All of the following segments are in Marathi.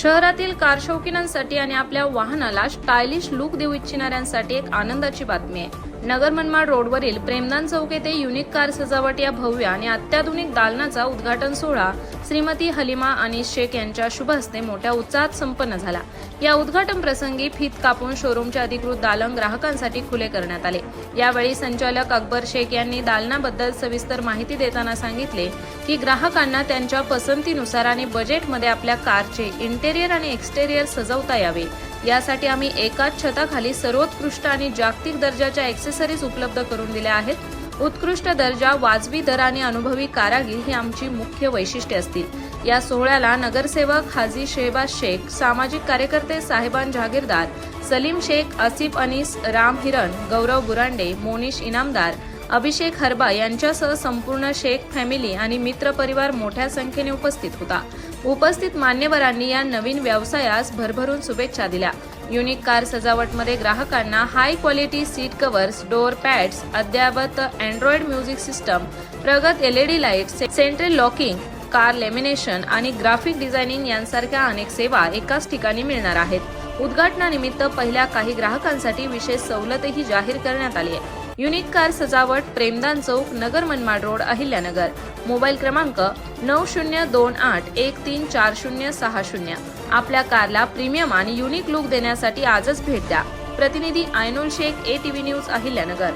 शहरातील कार शौकीनांसाठी आणि आपल्या वाहनाला स्टायलिश लुक देऊ इच्छिणाऱ्यांसाठी एक आनंदाची बातमी आहे। नगर मनमाड रोडवरील प्रेमदान चौक येथे युनिक कार सजावट या भव्य आणि अत्याधुनिक दालनाचा उद्घाटन सोहळा श्रीमती हलीमा अनीस शेख यांच्या शुभ हस्ते मोठ्या उत्साहात संपन्न झाला। या उद्घाटन प्रसंगी फीत कापून शोरूमचे अधिकृत दालन ग्राहकांसाठी खुले करण्यात आले। यावेळी संचालक अकबर शेख यांनी दालनाबद्दल सविस्तर माहिती देताना सांगितले की ग्राहकांना त्यांच्या पसंतीनुसार आणि बजेटमध्ये आपल्या कारचे इंटेरियर आणि एक्सटेरियर सजवता यावे, यासाठी आम्ही एकाच छताखाली सर्वोत्कृष्ट आणि जागतिक दर्जाच्या एक्सेसरीज उपलब्ध करून दिल्या आहेत। उत्कृष्ट दर्जा, वाजवी दर आणि अनुभवी कारागीर ही आमची मुख्य वैशिष्ट्ये असतील। या सोहळ्याला नगरसेवक हाजी शेहबाज शेख, सामाजिक कार्यकर्ते साहेबान जहागीरदार, सलीम शेख, आसिफ अनीस, राम हिरण, गौरव बुरांडे, मोनिश इनामदार, अभिषेक हरबा यांच्यासह संपूर्ण शेख फॅमिली आणि मित्र परिवार मोठ्या संख्येने उपस्थित होता। उपस्थित मान्यवरांनी या नवीन व्यवसायास भरभरून शुभेच्छा दिल्या। युनिक कार सजावटमध्ये ग्राहकांना high quality seat covers, door pads, अद्ययावत अँड्रॉइड म्युझिक सिस्टम, प्रगत LED lights, central locking, car lamination आणि ग्राफिक डिझायनिंग यांसारख्या अनेक सेवा एकाच ठिकाणी मिळणार आहेत। उद्घाटनानिमित्त पहिल्या काही ग्राहकांसाठी विशेष सवलतही जाहीर करण्यात आली आहे। युनिक कार सजावट, प्रेमदान चौक, नगर मनमाड रोड, अहिल्यानगर। मोबाईल क्रमांक 9028134060। आपल्या कारला प्रीमियम आणि युनिक लुक देण्यासाठी आजच भेट द्या। प्रतिनिधी आयनुल शेख, ATV न्यूज, अहिल्यानगर।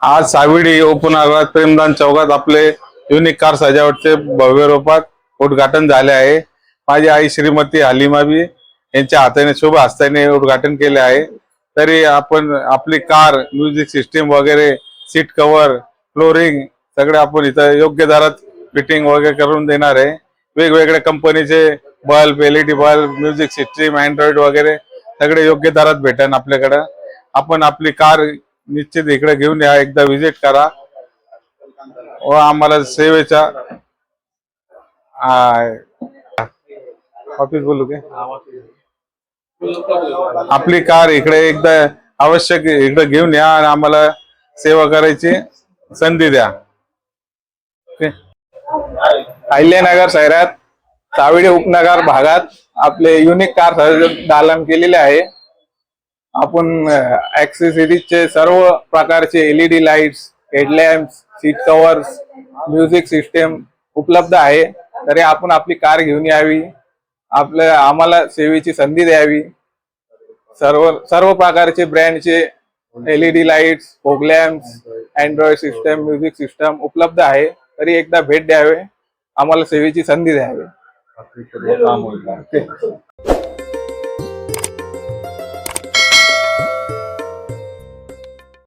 आज साविडी उपनगरात प्रेमदान चौकात आपले युनिक कार सजावटचे भव्य रूपात उद्घाटन झाले आहे। माझी आई श्रीमती हलीमाबी यांच्या हाताने शुभ हस्ताने उद्घाटन केले आहे। तरी आपण आपली कार, म्युझिक सिस्टीम वगैरे, सीट कव्हर, फ्लोरिंग सगळे आपण इथं योग्य दरात फिटिंग वगैरे करून देणार आहे। वेगवेगळ्या कंपनीचे bulb, LED bulb, music system, Android वगैरे सगळे योग्य दरात भेटेल आपल्याकडे। आपण आपली कार निश्चित इकडे घेऊन या, एकदा व्हिजिट करा व आम्हाला सेवेचा ऑफिस बोलू के आपली कार इकडे एकदा आवश्यक इकडे घेऊन या आणि आम्हाला सेवा करायची संधी द्या। अहिल्यानगर शहरात साविडी उपनगर भागात आपले युनिक कार दालन केलेले आहे। आपण ॲक्सेसरीजचे सर्व प्रकारचे LED lights, headlamps, seat covers, music system उपलब्ध आहे। तरी आपण आपली कार घेऊन यावी, आम्हाला सेवेची संधी द्यावी। सर्व प्रकारचे ब्रँडचे LED lights, fog lamps, Android system, music system उपलब्ध आहे। तरी एकदा भेट द्यावे, आम्हाला सेवेची संधी द्यावी।